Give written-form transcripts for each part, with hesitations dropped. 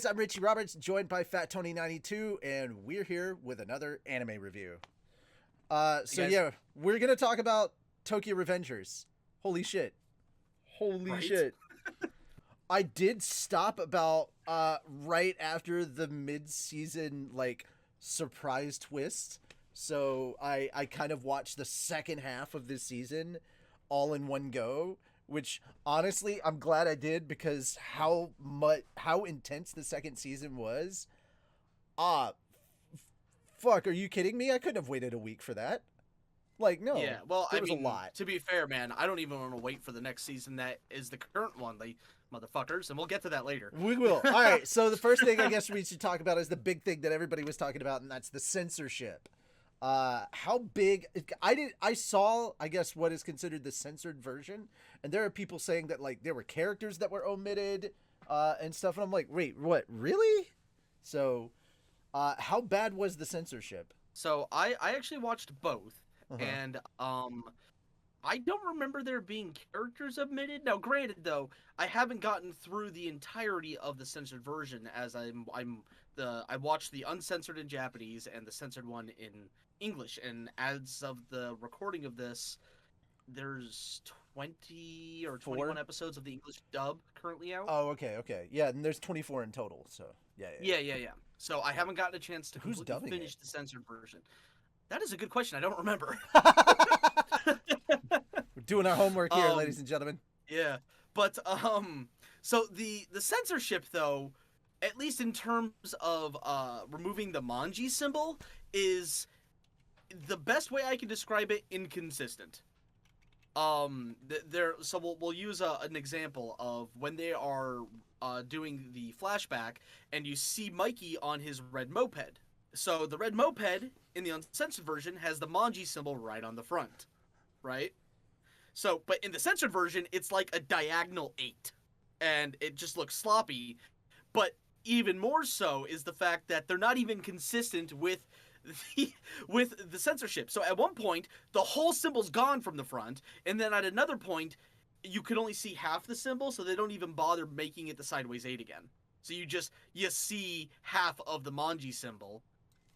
I'm Richie Roberts, joined by Fat Tony 92, and we're here with another anime review. We're gonna talk about Tokyo Revengers. Holy shit! Holy shit! I did stop about right after the mid-season surprise twist, so I kind of watched the second half of this season all in one go. Which honestly, I'm glad I did because how intense the second season was. Fuck, are you kidding me? I couldn't have waited a week for that. No. Yeah, well, there was a lot. To be fair, man, I don't even want to wait for the next season that is the current one, motherfuckers, and we'll get to that later. We will. All right, so the first thing I guess we should talk about is the big thing that everybody was talking about, and that's the censorship. How big I saw, I guess, what is considered the censored version, and there are people saying that there were characters that were omitted and stuff, and I'm like, wait, what, really? So how bad was the censorship? So I actually watched both, and I don't remember there being characters omitted. Now, granted, though, I haven't gotten through the entirety of the censored version, as I watched the uncensored in Japanese and the censored one in English, and as of the recording of this, there's 20 or 21 episodes of the English dub currently out. Oh, okay. Yeah, and there's 24 in total, so yeah. So I haven't gotten a chance to completely finish the censored version. That is a good question. I don't remember. We're doing our homework here, ladies and gentlemen. Yeah, but so the censorship, though, at least in terms of removing the manji symbol, is the best way I can describe it, inconsistent. So we'll use an example of when they are doing the flashback, and you see Mikey on his red moped. So the red moped in the uncensored version has the manji symbol right on the front, right? So, but in the censored version, it's like a diagonal 8, and it just looks sloppy. But even more so is the fact that they're not even consistent with the censorship. So at one point, the whole symbol's gone from the front, and then at another point, you can only see half the symbol, so they don't even bother making it the sideways 8 again. So you see half of the manji symbol,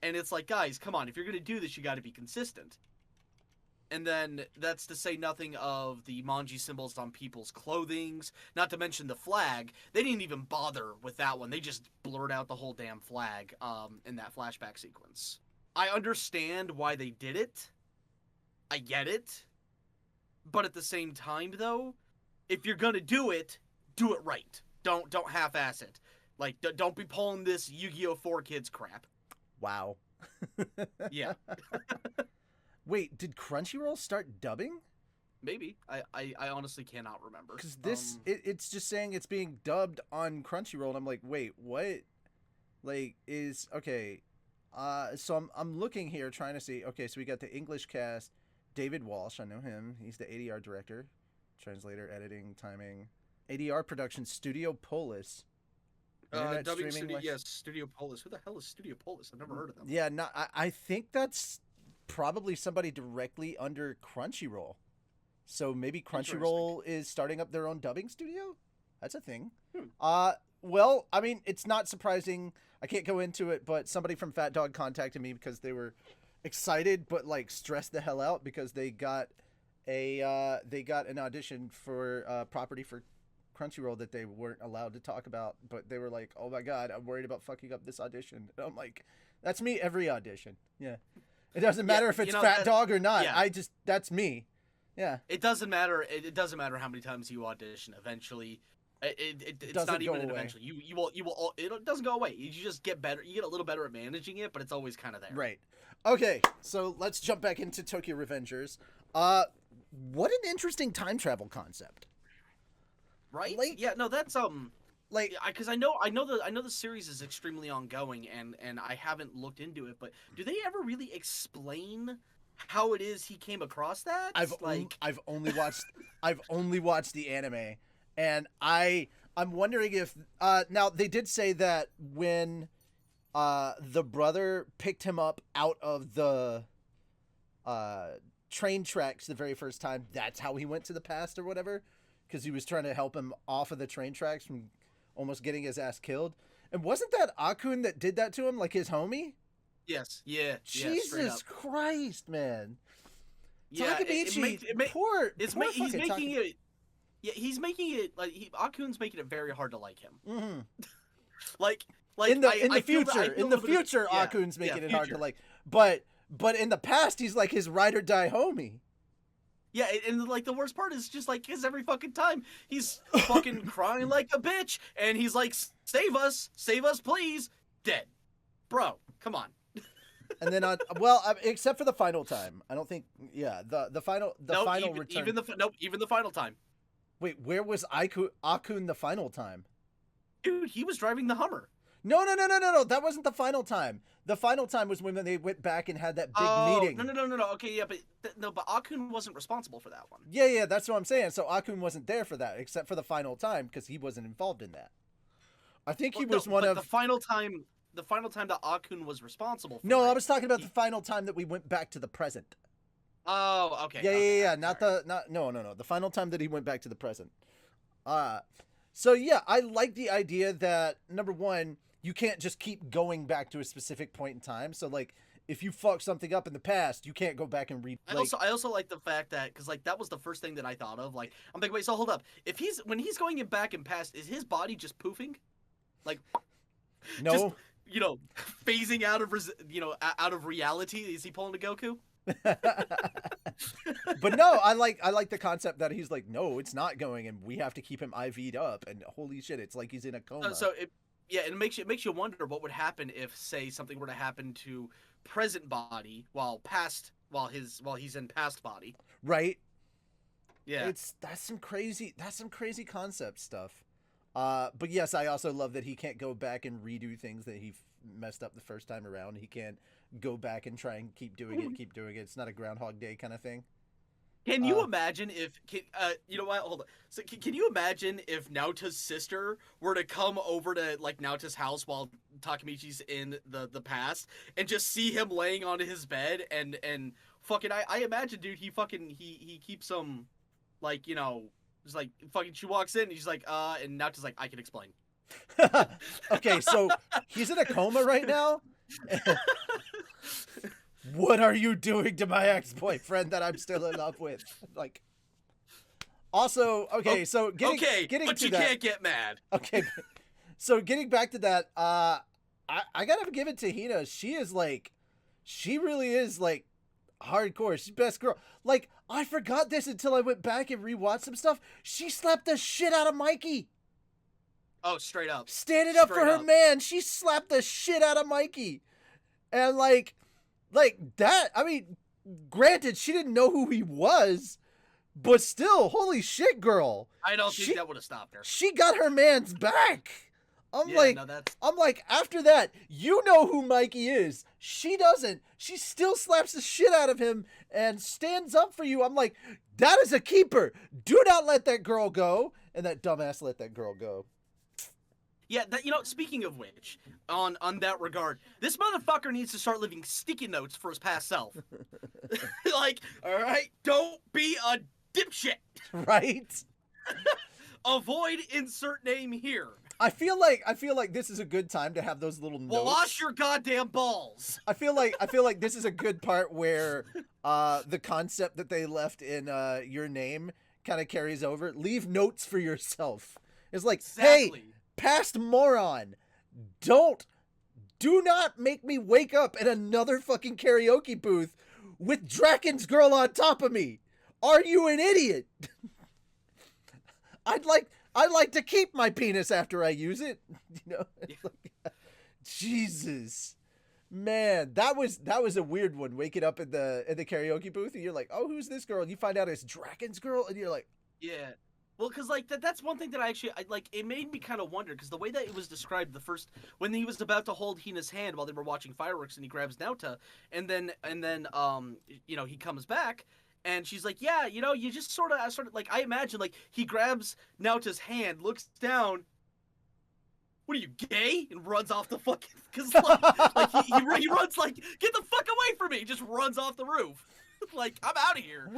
and it's like, guys, come on, if you're gonna do this, you got to be consistent. And then that's to say nothing of the manji symbols on people's clothings, not to mention the flag. They didn't even bother with that one. They just blurred out the whole damn flag in that flashback sequence. I understand why they did it. I get it. But at the same time, though, if you're gonna do it right. Don't half-ass it. Don't be pulling this Yu-Gi-Oh! 4 Kids crap. Wow. Yeah. Wait, did Crunchyroll start dubbing? Maybe. I honestly cannot remember. Because it's just saying it's being dubbed on Crunchyroll, and I'm like, wait, what? Okay. So I'm looking here trying to see. Okay, so we got the English cast. David Walsh, I know him. He's the ADR director, translator, editing, timing. ADR production, Studio Polis. Dubbing studio, yes, Studio Polis. Who the hell is Studio Polis? I've never heard of them. Yeah, I think that's probably somebody directly under Crunchyroll. So maybe Crunchyroll is starting up their own dubbing studio? That's a thing. Well, I mean, it's not surprising. I can't go into it, but somebody from Fat Dog contacted me because they were excited but stressed the hell out because they got an audition for property for Crunchyroll that they weren't allowed to talk about, but they were like, oh my god, I'm worried about fucking up this audition. And I'm like, that's me every audition. Yeah, it doesn't matter if it's Fat Dog or not. Yeah. That's me. Yeah, it doesn't matter. It doesn't matter how many times you audition. Eventually, it's not even an eventually. You will. It doesn't go away. You just get better. You get a little better at managing it, but it's always kind of there. Right. Okay. So let's jump back into Tokyo Revengers. What an interesting time travel concept. Right? Yeah. No, that's because I know the series is extremely ongoing, and I haven't looked into it. But do they ever really explain how it is he came across that? I've only watched the anime. And I'm wondering if now they did say that when the brother picked him up out of the train tracks the very first time, that's how he went to the past or whatever, because he was trying to help him off of the train tracks from almost getting his ass killed. And wasn't that Akun that did that to him, like his homie? Yes. Yeah. Jesus Christ, man. Yeah. Takemichi, he's making it. Yeah, he's making it like Akun's making it very hard to like him. Mm-hmm. like in the future, Akun's making it hard to like. But in the past, he's like his ride or die homie. Yeah, and like the worst part is just like his every fucking time he's fucking crying like a bitch, and he's like, save us, please, dead, bro, come on. And then except for the final time, I don't think. Yeah, the final return. Even the final time. Wait, where was Akun the final time? Dude, he was driving the Hummer. No. That wasn't the final time. The final time was when they went back and had that big meeting. No. Okay, yeah, but Akun wasn't responsible for that one. Yeah, that's what I'm saying. So Akun wasn't there for that, except for the final time, because he wasn't involved in that. I think he was one of the final time. The final time that Akun was responsible for. No, I was talking about the final time that we went back to the present. Oh, okay. Yeah. No. The final time that he went back to the present. So yeah, I like the idea that, number one, you can't just keep going back to a specific point in time. So like, if you fuck something up in the past, you can't go back and read. I also like the fact that, because like that was the first thing that I thought of. Like, I'm like, wait, so hold up. When he's going back and past, is his body just poofing? Like, no. Just, phasing out of reality. Is he pulling a Goku? But no, I like the concept that he's like, no, it's not going, and we have to keep him IV'd up, and holy shit, it's like he's in a coma. It makes you wonder what would happen if, say, something were to happen to present body while he's in past body. Right. Yeah. That's some crazy concept stuff. But yes, I also love that he can't go back and redo things that he messed up the first time around. He can't go back and try and keep doing it. It's not a Groundhog Day kind of thing. Can you imagine if you know what? Hold on. So can you imagine if Naota's sister were to come over to like Naota's house while Takemichi's in the past and just see him laying on his bed and fucking I imagine, dude, he keeps some like, just like fucking she walks in and she's like and Naota's like, I can explain. Okay, so he's in a coma right now. What are you doing to my ex-boyfriend that I'm still in love with? Like, also, okay, so getting but to you that, can't get mad. Okay, so getting back to that, I gotta give it to Hina. She really is like hardcore. She's best girl. Like, I forgot this until I went back and rewatched some stuff. She slapped the shit out of Mikey. Oh, straight up. Standing up for her man. She slapped the shit out of Mikey. And like that, I mean, granted, she didn't know who he was, but still, holy shit, girl. I don't think that would have stopped her. She got her man's back. I'm like, after that, you know who Mikey is. She doesn't. She still slaps the shit out of him and stands up for you. I'm like, that is a keeper. Do not let that girl go. And that dumbass let that girl go. Yeah, speaking of which, on that regard, this motherfucker needs to start leaving sticky notes for his past self. Like, all right, don't be a dipshit. Right? Avoid insert name here. I feel like this is a good time to have those little notes. Wash your goddamn balls. I feel like this is a good part where the concept that they left in your name kind of carries over. Leave notes for yourself. It's like, exactly. Hey, past moron, do not make me wake up in another fucking karaoke booth with Draken's girl on top of me. Are you an idiot? I'd like to keep my penis after I use it. Jesus, man, that was a weird one. Waking up in the karaoke booth and you're like, oh, who's this girl? And you find out it's Draken's girl, and you're like, yeah. Well, because like that's one thing that I like. It made me kind of wonder, because the way that it was described when he was about to hold Hina's hand while they were watching fireworks, and he grabs Naota, and then he comes back, and she's like, yeah, you just sort of like, I imagine like he grabs Naota's hand, looks down. What are you, gay? And runs off the fucking, because like he runs like, get the fuck away from me! He just runs off the roof. Like, I'm out of here.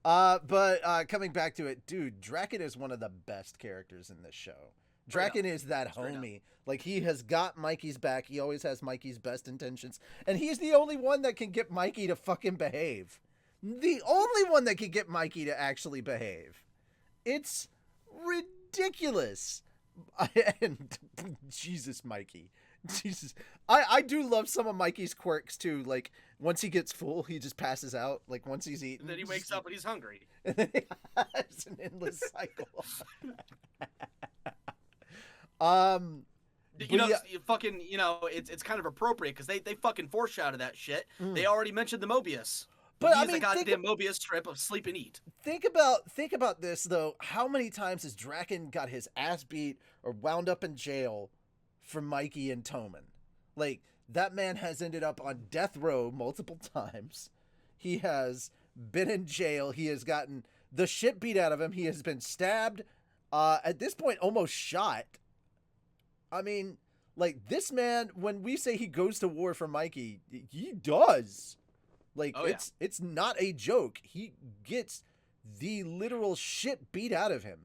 But coming back to it, dude, Draken is one of the best characters in this show. Draken is that Straight up. homie. Like, he has got Mikey's back. He always has Mikey's best intentions. And he's the only one that can get Mikey to fucking behave. The only one that can get Mikey to actually behave. It's ridiculous. And Jesus, Mikey. Jesus. I do love some of Mikey's quirks, too. Like, once he gets full, he just passes out. Like, once he's eaten. And then he wakes up and he's hungry. And then he has an endless cycle. You know, fucking, you know, it's kind of appropriate because they fucking foreshadowed that shit. They already mentioned the Mobius. But He's the goddamn Mobius strip of sleep and eat. Think about this though. How many times has Draken got his ass beat or wound up in jail for Mikey and Toman? Like, that man has ended up on death row multiple times. He has been in jail. He has gotten the shit beat out of him. He has been stabbed. At this point, almost shot. I mean, like, this man, when we say he goes to war for Mikey, he does. Like, it's not a joke. He gets the literal shit beat out of him.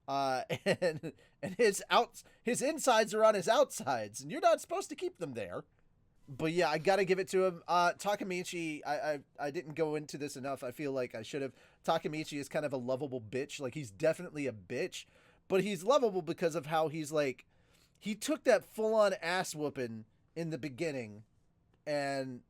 And his insides are on his outsides, and you're not supposed to keep them there. But yeah, I gotta give it to him. Takemichi, I didn't go into this enough. I feel like I should have. Takemichi is kind of a lovable bitch. Like, he's definitely a bitch, but he's lovable because of how he's like, he took that full-on ass whooping in the beginning, and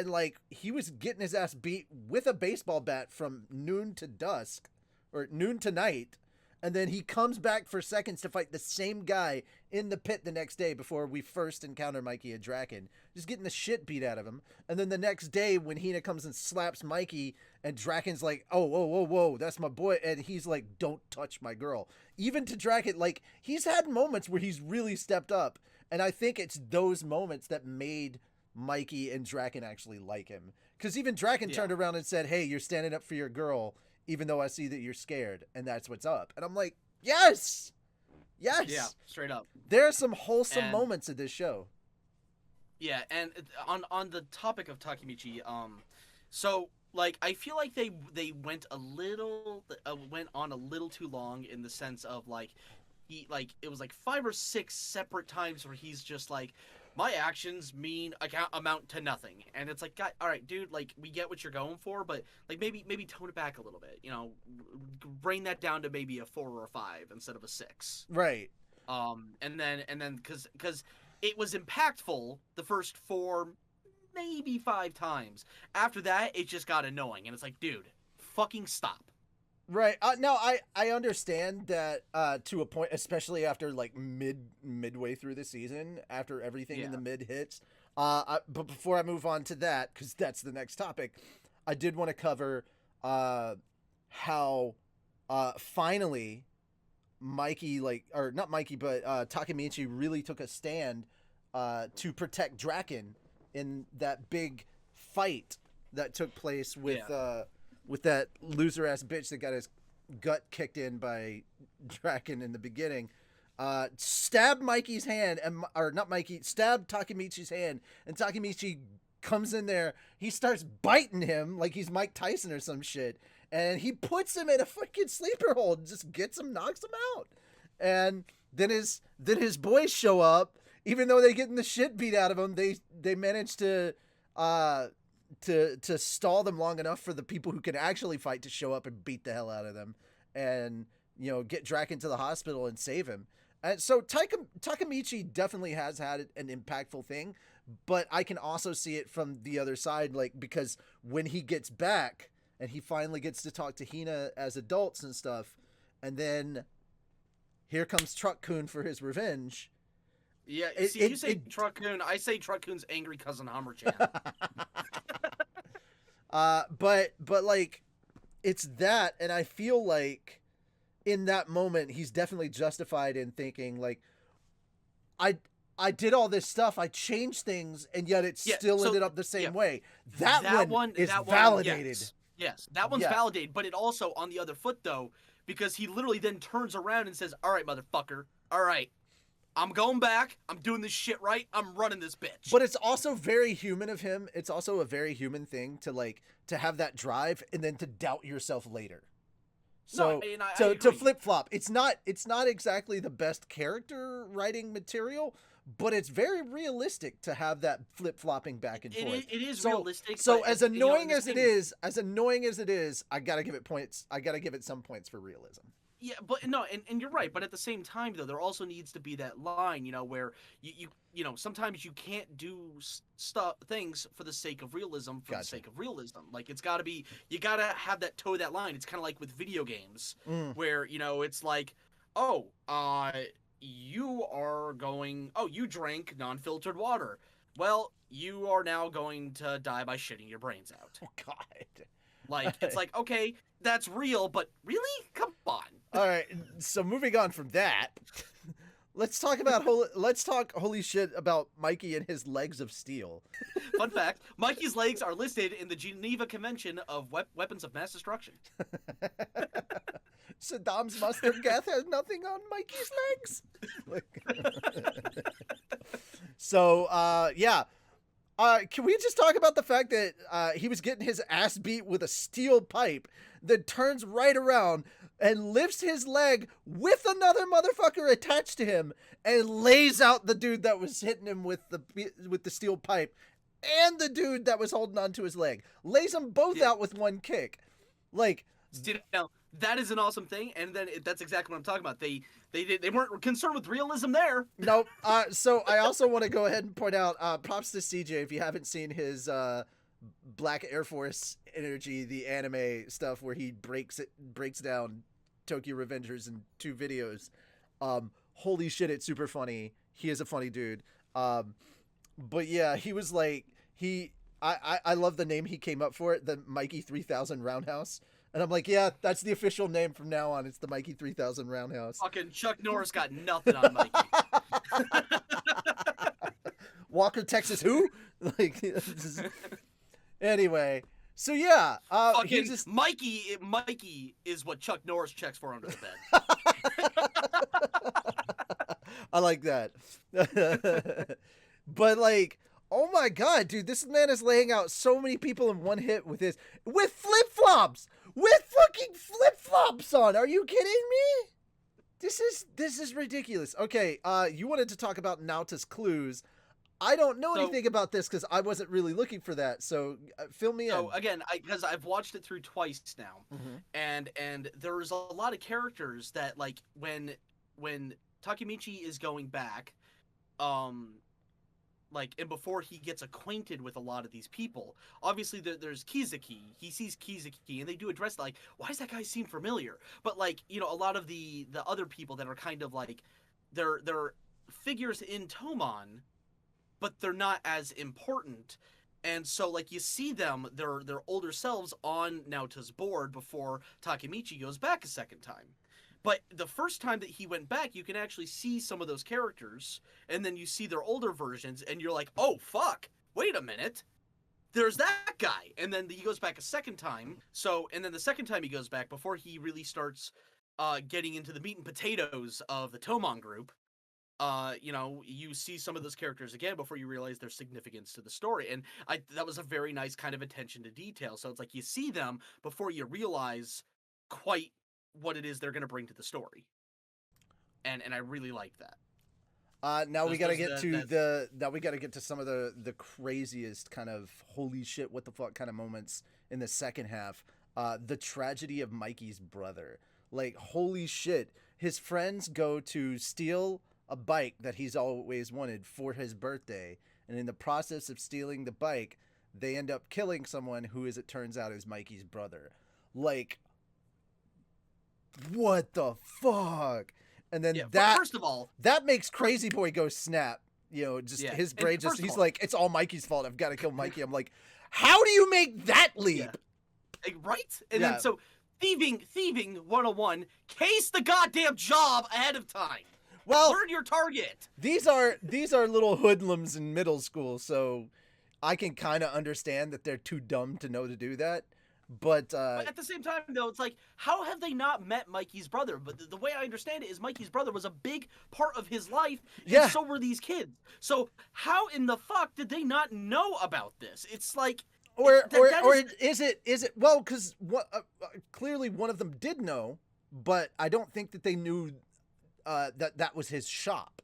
like, he was getting his ass beat with a baseball bat from noon to dusk, or noon to night, and then he comes back for seconds to fight the same guy in the pit the next day before we first encounter Mikey and Draken, just getting the shit beat out of him. And then the next day when Hina comes and slaps Mikey, and Draken's like, oh, whoa, that's my boy, and he's like, don't touch my girl. Even to Draken, like, he's had moments where he's really stepped up, and I think it's those moments that made Mikey and Draken actually like him. Because even Draken turned around and said, hey, you're standing up for your girl, even though I see that you're scared, and that's what's up. And I'm like, yes! Yes! Yeah, straight up. There are some wholesome moments in this show. Yeah, and on the topic of Takemichi, so, like, I feel like they went on a little too long in the sense of, like, it was like 5 or 6 separate times where he's just like, my actions amount to nothing, and it's like, God, all right, dude, like, we get what you're going for, but like, maybe tone it back a little bit, you know, bring that down to maybe a 4 or a 5 instead of a 6, right? And then because it was impactful the first 4, maybe 5 times. After that, it just got annoying, and it's like, dude, fucking stop. Right. No, I understand that to a point, especially after like midway through the season, after everything in the mid hits. But before I move on to that, because that's the next topic, I did want to cover how finally Mikey, or not Mikey, but Takemichi really took a stand to protect Draken in that big fight that took place with that loser-ass bitch that got his gut kicked in by Draken in the beginning. Stabbed Mikey's hand, stabbed Takemichi's hand, and Takemichi comes in there. He starts biting him like he's Mike Tyson or some shit, and he puts him in a fucking sleeper hold and just gets him, knocks him out. And then his boys show up. Even though they're getting the shit beat out of them, they manage to stall them long enough for the people who can actually fight to show up and beat the hell out of them, and, you know, get Draken to the hospital and save him. And so Takemichi definitely has had an impactful thing, but I can also see it from the other side, like, because when he gets back and he finally gets to talk to Hina as adults and stuff, and then here comes Truck-kun for his revenge. Yeah, you say Truck-kun, I say Truck-kun's angry cousin Hammer-chan. But like, it's that, and I feel like in that moment he's definitely justified in thinking, like, I did all this stuff, I changed things, and yet it still ended up the same way. That one is validated. Yes, that one's validated, but it also, on the other foot, though, because he literally then turns around and says, all right, motherfucker, all right, I'm going back. I'm doing this shit right. I'm running this bitch. But it's also very human of him. It's also a very human thing to have that drive and then to doubt yourself later. So no, and I to agree. flip flop, it's not exactly the best character writing material, but it's very realistic to have that flip flopping back and forth. It is So realistic, so but as you know, in annoying the as it same is, I gotta give it points. I gotta give it some points for realism. Yeah, but no, and you're right. But at the same time, though, there also needs to be that line, you know, where you know, sometimes you can't do stuff things for the sake of realism for the Gotcha. sake of realism. Like it's got to be, you got to have that toe that line. It's kind of like with video games, Mm. where you know it's like, oh, you are going, oh, you drank non-filtered water. Well, you are now going to die by shitting your brains out. Oh God. Like it's like, okay, that's real, but really, come on. All right. So moving on from that, let's talk holy shit about Mikey and his legs of steel. Fun fact: Mikey's legs are listed in the Geneva Convention of Weapons of Mass Destruction. Saddam's mustard gas has nothing on Mikey's legs. So, yeah. Can we just talk about the fact that he was getting his ass beat with a steel pipe that turns right around and lifts his leg with another motherfucker attached to him and lays out the dude that was hitting him with the steel pipe and the dude that was holding onto his leg. Lays them both out with one kick. Like, now, that is an awesome thing, and then that's exactly what I'm talking about. They weren't concerned with realism there. Nope. So I also want to go ahead and point out, props to CJ if you haven't seen his Black Air Force Energy, the anime stuff where he breaks down Tokyo Revengers in 2 videos. Holy shit, it's super funny. He is a funny dude. But yeah, he was like, I love the name he came up for it, the Mikey 3000 Roundhouse. And I'm like, yeah, that's the official name from now on. It's the Mikey 3000 Roundhouse. Fucking Chuck Norris got nothing on Mikey. Walker, Texas, who? Like, anyway, so yeah, fucking just... Mikey is what Chuck Norris checks for under the bed. I like that. But like, oh my God, dude, this man is laying out so many people in one hit with flip-flops. With fucking flip-flops on. Are you kidding me? This is ridiculous. Okay, you wanted to talk about Naota's clues. I don't know anything about this because I wasn't really looking for that. So fill me in. So again, because I've watched it through twice now, and there's a lot of characters that like when Takemichi is going back, like, and before he gets acquainted with a lot of these people, obviously there's Kizuki. He sees Kizuki, and they do address like, why does that guy seem familiar? But like, you know, a lot of the other people that are kind of like, they're figures in Tomon, but they're not as important. And so like you see them, their older selves on Naota's board before Takemichi goes back a second time. But the first time that he went back, you can actually see some of those characters, and then you see their older versions, and you're like, oh, fuck, wait a minute. There's that guy. And then he goes back a second time. So, and then the second time he goes back, before he really starts getting into the meat and potatoes of the Tomon group, you know, you see some of those characters again before you realize their significance to the story. And that was a very nice kind of attention to detail. So it's like you see them before you realize quite what it is they're going to bring to the story, and I really like that. Now we got to get to some of the craziest kind of holy shit, what the fuck kind of moments in the second half. The tragedy of Mikey's brother. Like, holy shit, his friends go to steal a bike that he's always wanted for his birthday, and in the process of stealing the bike, they end up killing someone who, as it turns out, is Mikey's brother. Like, what the fuck? And then first of all, that makes Crazy Boy go snap. You know, just his brain just, he's like, it's all Mikey's fault. I've got to kill Mikey. I'm like, how do you make that leap? Yeah. Right? And then so thieving 101, case the goddamn job ahead of time. Well, learn your target. These are little hoodlums in middle school, so I can kind of understand that they're too dumb to know to do that. But at the same time, though, it's like, how have they not met Mikey's brother? But the way I understand it is Mikey's brother was a big part of his life, and so were these kids. So how in the fuck did they not know about this? It's like... Or is it well, because clearly one of them did know, but I don't think that they knew that was his shop.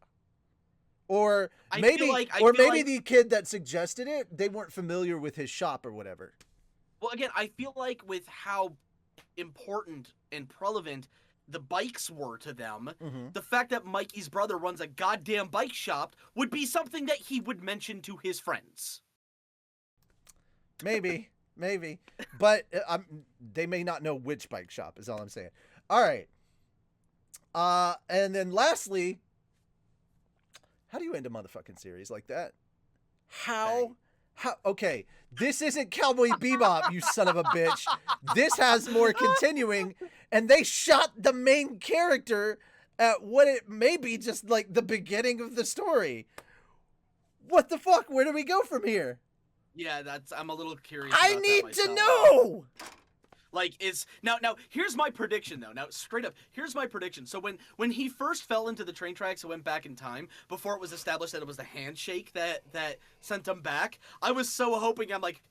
Or maybe the kid that suggested it, they weren't familiar with his shop or whatever. Well, again, I feel like with how important and relevant the bikes were to them, the fact that Mikey's brother runs a goddamn bike shop would be something that he would mention to his friends. Maybe. But they may not know which bike shop, is all I'm saying. All right. And then lastly, how do you end a motherfucking series like that? How? Okay, this isn't Cowboy Bebop, you son of a bitch. This has more continuing, and they shot the main character at what it may be just like the beginning of the story. What the fuck? Where do we go from here? Yeah, I'm a little curious. I need to know. Like, now here's my prediction though. Now straight up, here's my prediction. So when he first fell into the train tracks and went back in time, before it was established that it was the handshake that sent him back, I was so hoping, I'm like,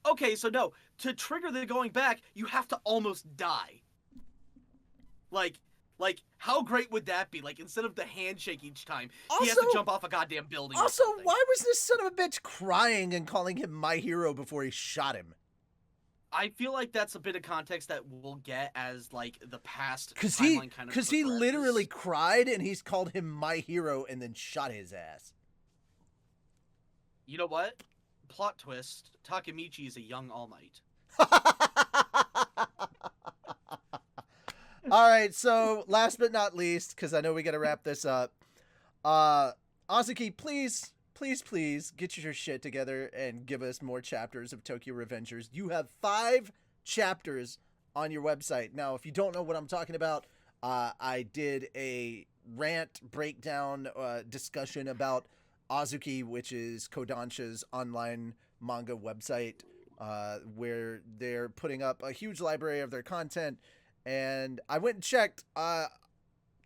okay, so no, to trigger the going back, you have to almost die. Like how great would that be? Like, instead of the handshake each time, he has to jump off a goddamn building. Also, why was this son of a bitch crying and calling him my hero before he shot him? I feel like that's a bit of context that we'll get as, like, the past timeline kind of Because he literally cried and he's called him my hero and then shot his ass. You know what? Plot twist. Takemichi is a young All Might. All right, so last but not least, because I know we got to wrap this up. Azuki, please get your shit together and give us more chapters of Tokyo Revengers. You have 5 chapters on your website. Now, if you don't know what I'm talking about, I did a rant breakdown discussion about Azuki, which is Kodansha's online manga website, where they're putting up a huge library of their content. And I went and checked.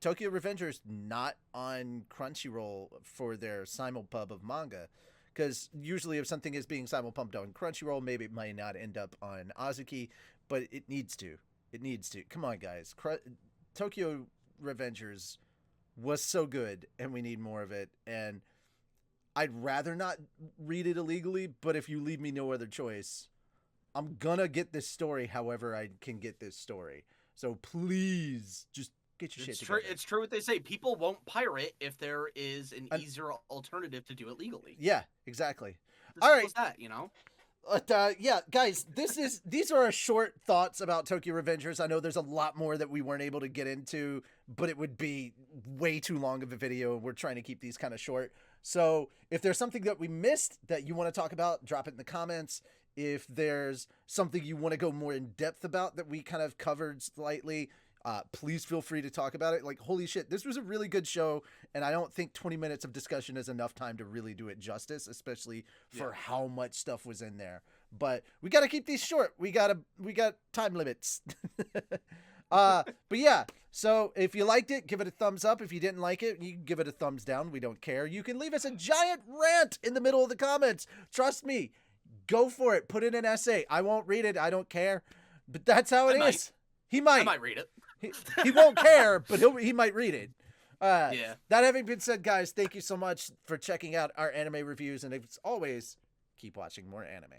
Tokyo Revengers not on Crunchyroll for their simulpub of manga, because usually if something is being simulpumped on Crunchyroll, maybe it might not end up on Azuki, but it needs to. Come on, guys. Tokyo Revengers was so good, and we need more of it. And I'd rather not read it illegally, but if you leave me no other choice, I'm gonna get this story however I can get this story. So please, just get your shit together. It's true what they say. People won't pirate if there is an easier alternative to do it legally. Yeah, exactly. All right, that, you know. But yeah, guys, these are our short thoughts about Tokyo Revengers. I know there's a lot more that we weren't able to get into, but it would be way too long of a video. We're trying to keep these kind of short. So if there's something that we missed that you want to talk about, drop it in the comments. If there's something you want to go more in depth about that we kind of covered slightly, please feel free to talk about it. Like, holy shit, this was a really good show, and I don't think 20 minutes of discussion is enough time to really do it justice, especially for how much stuff was in there. But we got to keep these short. We got time limits. But yeah, so if you liked it, give it a thumbs up. If you didn't like it, you can give it a thumbs down. We don't care. You can leave us a giant rant in the middle of the comments. Trust me. Go for it. Put in an essay. I won't read it. I don't care. But that's how it is. He might. I might read it. He won't care, but he might read it. Yeah. That having been said, guys, thank you so much for checking out our anime reviews. And as always, keep watching more anime.